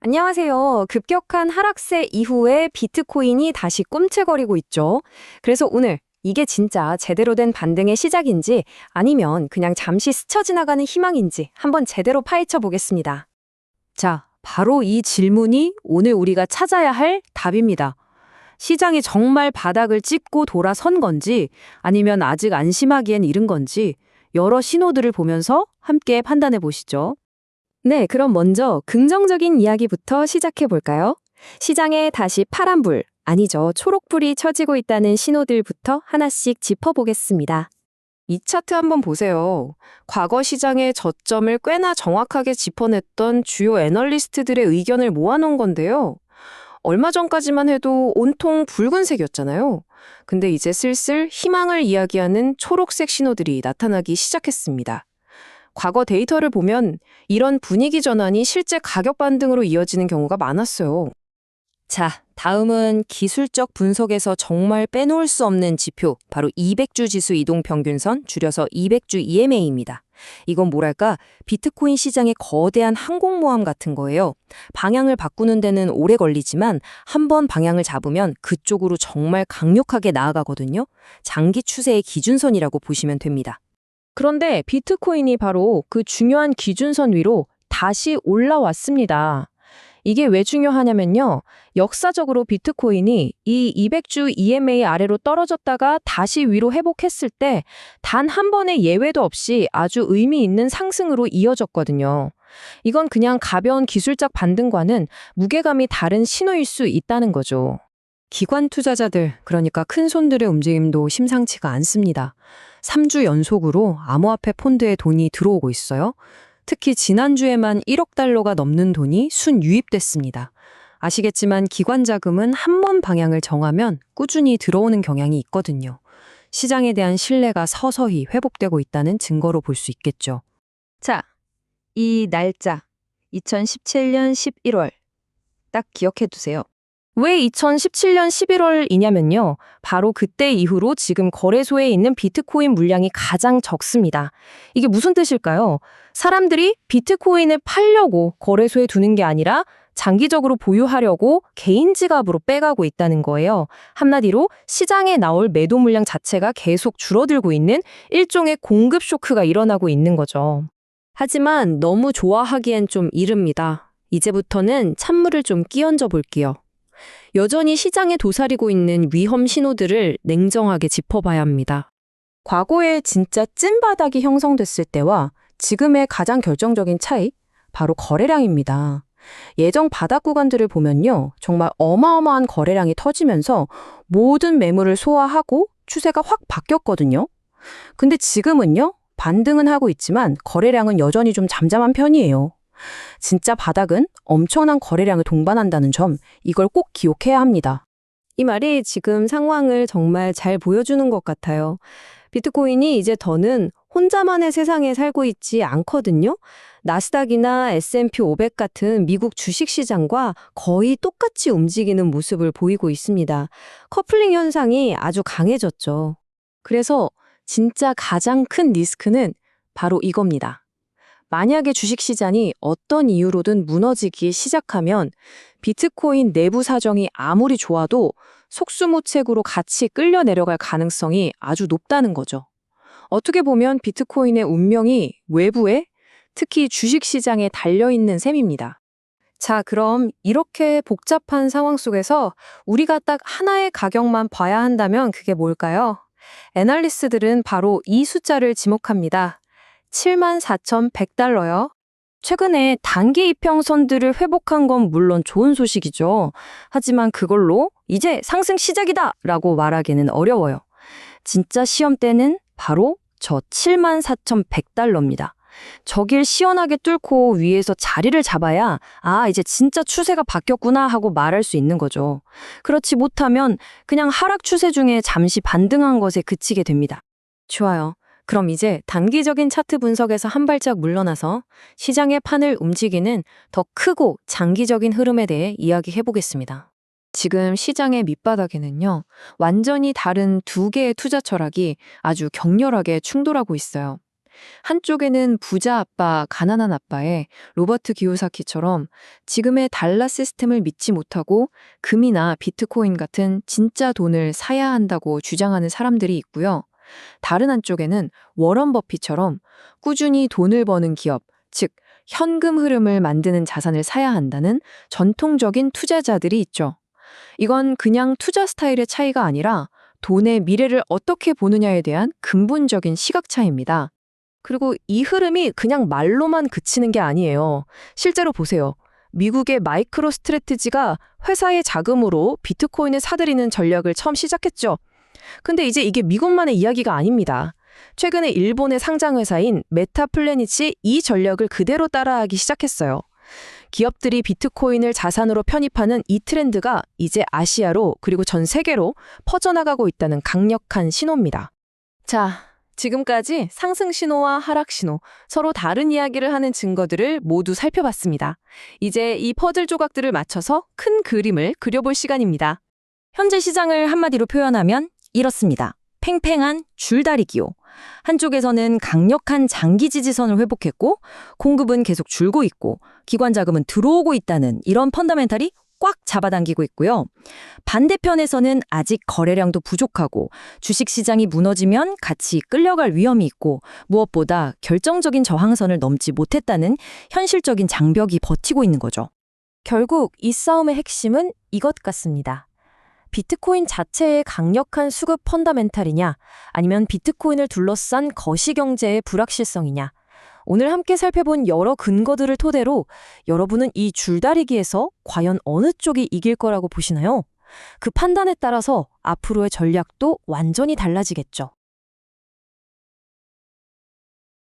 안녕하세요. 급격한 하락세 이후에 비트코인이 다시 꿈틀거리고 있죠. 그래서 오늘 이게 진짜 제대로 된 반등의 시작인지 아니면 그냥 잠시 스쳐 지나가는 희망인지 한번 제대로 파헤쳐 보겠습니다. 자, 바로 이 질문이 오늘 우리가 찾아야 할 답입니다. 시장이 정말 바닥을 찍고 돌아선 건지 아니면 아직 안심하기엔 이른 건지 여러 신호들을 보면서 함께 판단해 보시죠. 네, 그럼 먼저 긍정적인 이야기부터 시작해 볼까요? 시장에 다시 파란불, 아니죠. 초록불이 쳐지고 있다는 신호들부터 하나씩 짚어보겠습니다. 이 차트 한번 보세요. 과거 시장의 저점을 꽤나 정확하게 짚어냈던 주요 애널리스트들의 의견을 모아놓은 건데요. 얼마 전까지만 해도 온통 붉은색이었잖아요. 근데 이제 슬슬 희망을 이야기하는 초록색 신호들이 나타나기 시작했습니다. 과거 데이터를 보면 이런 분위기 전환이 실제 가격 반등으로 이어지는 경우가 많았어요. 자, 다음은 기술적 분석에서 정말 빼놓을 수 없는 지표, 바로 200주 지수 이동 평균선, 줄여서 200주 EMA입니다. 이건 뭐랄까, 비트코인 시장의 거대한 항공모함 같은 거예요. 방향을 바꾸는 데는 오래 걸리지만 한 번 방향을 잡으면 그쪽으로 정말 강력하게 나아가거든요. 장기 추세의 기준선이라고 보시면 됩니다. 그런데 비트코인이 바로 그 중요한 기준선 위로 다시 올라왔습니다. 이게 왜 중요하냐면요. 역사적으로 비트코인이 이 200주 EMA 아래로 떨어졌다가 다시 위로 회복했을 때 단 한 번의 예외도 없이 아주 의미 있는 상승으로 이어졌거든요. 이건 그냥 가벼운 기술적 반등과는 무게감이 다른 신호일 수 있다는 거죠. 기관 투자자들, 그러니까 큰 손들의 움직임도 심상치가 않습니다. 3주 연속으로 암호화폐 폰드에 돈이 들어오고 있어요. 특히 지난주에만 1억 달러가 넘는 돈이 순유입됐습니다. 아시겠지만 기관 자금은 한 번 방향을 정하면 꾸준히 들어오는 경향이 있거든요. 시장에 대한 신뢰가 서서히 회복되고 있다는 증거로 볼 수 있겠죠. 자, 이 날짜 2017년 11월 딱 기억해 두세요. 왜 2017년 11월이냐면요. 바로 그때 이후로 지금 거래소에 있는 비트코인 물량이 가장 적습니다. 이게 무슨 뜻일까요? 사람들이 비트코인을 팔려고 거래소에 두는 게 아니라 장기적으로 보유하려고 개인 지갑으로 빼가고 있다는 거예요. 한마디로 시장에 나올 매도 물량 자체가 계속 줄어들고 있는 일종의 공급 쇼크가 일어나고 있는 거죠. 하지만 너무 좋아하기엔 좀 이릅니다. 이제부터는 찬물을 좀 끼얹어 볼게요. 여전히 시장에 도사리고 있는 위험 신호들을 냉정하게 짚어봐야 합니다. 과거에 진짜 찐바닥이 형성됐을 때와 지금의 가장 결정적인 차이, 바로 거래량입니다. 예전 바닥 구간들을 보면요, 정말 어마어마한 거래량이 터지면서 모든 매물을 소화하고 추세가 확 바뀌었거든요. 근데 지금은요, 반등은 하고 있지만 거래량은 여전히 좀 잠잠한 편이에요. 진짜 바닥은 엄청난 거래량을 동반한다는 점, 이걸 꼭 기억해야 합니다. 이 말이 지금 상황을 정말 잘 보여주는 것 같아요. 비트코인이 이제 더는 혼자만의 세상에 살고 있지 않거든요. 나스닥이나 S&P 500 같은 미국 주식시장과 거의 똑같이 움직이는 모습을 보이고 있습니다. 커플링 현상이 아주 강해졌죠. 그래서 진짜 가장 큰 리스크는 바로 이겁니다. 만약에 주식시장이 어떤 이유로든 무너지기 시작하면 비트코인 내부 사정이 아무리 좋아도 속수무책으로 같이 끌려 내려갈 가능성이 아주 높다는 거죠. 어떻게 보면 비트코인의 운명이 외부에, 특히 주식시장에 달려있는 셈입니다. 자, 그럼 이렇게 복잡한 상황 속에서 우리가 딱 하나의 가격만 봐야 한다면 그게 뭘까요? 애널리스트들은 바로 이 숫자를 지목합니다. 74,100달러요. 최근에 단기 이평선들을 회복한 건 물론 좋은 소식이죠. 하지만 그걸로 이제 상승 시작이다! 라고 말하기는 어려워요. 진짜 시험대는 바로 저 74,100달러입니다. 저길 시원하게 뚫고 위에서 자리를 잡아야 이제 진짜 추세가 바뀌었구나 하고 말할 수 있는 거죠. 그렇지 못하면 그냥 하락 추세 중에 잠시 반등한 것에 그치게 됩니다. 좋아요. 그럼 이제 단기적인 차트 분석에서 한 발짝 물러나서 시장의 판을 움직이는 더 크고 장기적인 흐름에 대해 이야기해 보겠습니다. 지금 시장의 밑바닥에는요, 완전히 다른 두 개의 투자 철학이 아주 격렬하게 충돌하고 있어요. 한쪽에는 부자 아빠, 가난한 아빠의 로버트 기요사키처럼 지금의 달러 시스템을 믿지 못하고 금이나 비트코인 같은 진짜 돈을 사야 한다고 주장하는 사람들이 있고요. 다른 한쪽에는 워런 버핏처럼 꾸준히 돈을 버는 기업, 즉 현금 흐름을 만드는 자산을 사야 한다는 전통적인 투자자들이 있죠. 이건 그냥 투자 스타일의 차이가 아니라 돈의 미래를 어떻게 보느냐에 대한 근본적인 시각 차이입니다. 그리고 이 흐름이 그냥 말로만 그치는 게 아니에요. 실제로 보세요. 미국의 마이크로 스트래티지가 회사의 자금으로 비트코인을 사들이는 전략을 처음 시작했죠. 근데 이제 이게 미국만의 이야기가 아닙니다. 최근에 일본의 상장회사인 메타플래닛이 이 전략을 그대로 따라하기 시작했어요. 기업들이 비트코인을 자산으로 편입하는 이 트렌드가 이제 아시아로 그리고 전 세계로 퍼져나가고 있다는 강력한 신호입니다. 자, 지금까지 상승 신호와 하락 신호, 서로 다른 이야기를 하는 증거들을 모두 살펴봤습니다. 이제 이 퍼즐 조각들을 맞춰서 큰 그림을 그려볼 시간입니다. 현재 시장을 한마디로 표현하면 이렇습니다. 팽팽한 줄다리기요. 한쪽에서는 강력한 장기 지지선을 회복했고 공급은 계속 줄고 있고 기관 자금은 들어오고 있다는 이런 펀더멘탈이 꽉 잡아당기고 있고요. 반대편에서는 아직 거래량도 부족하고 주식시장이 무너지면 같이 끌려갈 위험이 있고 무엇보다 결정적인 저항선을 넘지 못했다는 현실적인 장벽이 버티고 있는 거죠. 결국 이 싸움의 핵심은 이것 같습니다. 비트코인 자체의 강력한 수급 펀더멘탈이냐, 아니면 비트코인을 둘러싼 거시경제의 불확실성이냐. 오늘 함께 살펴본 여러 근거들을 토대로 여러분은 이 줄다리기에서 과연 어느 쪽이 이길 거라고 보시나요? 그 판단에 따라서 앞으로의 전략도 완전히 달라지겠죠.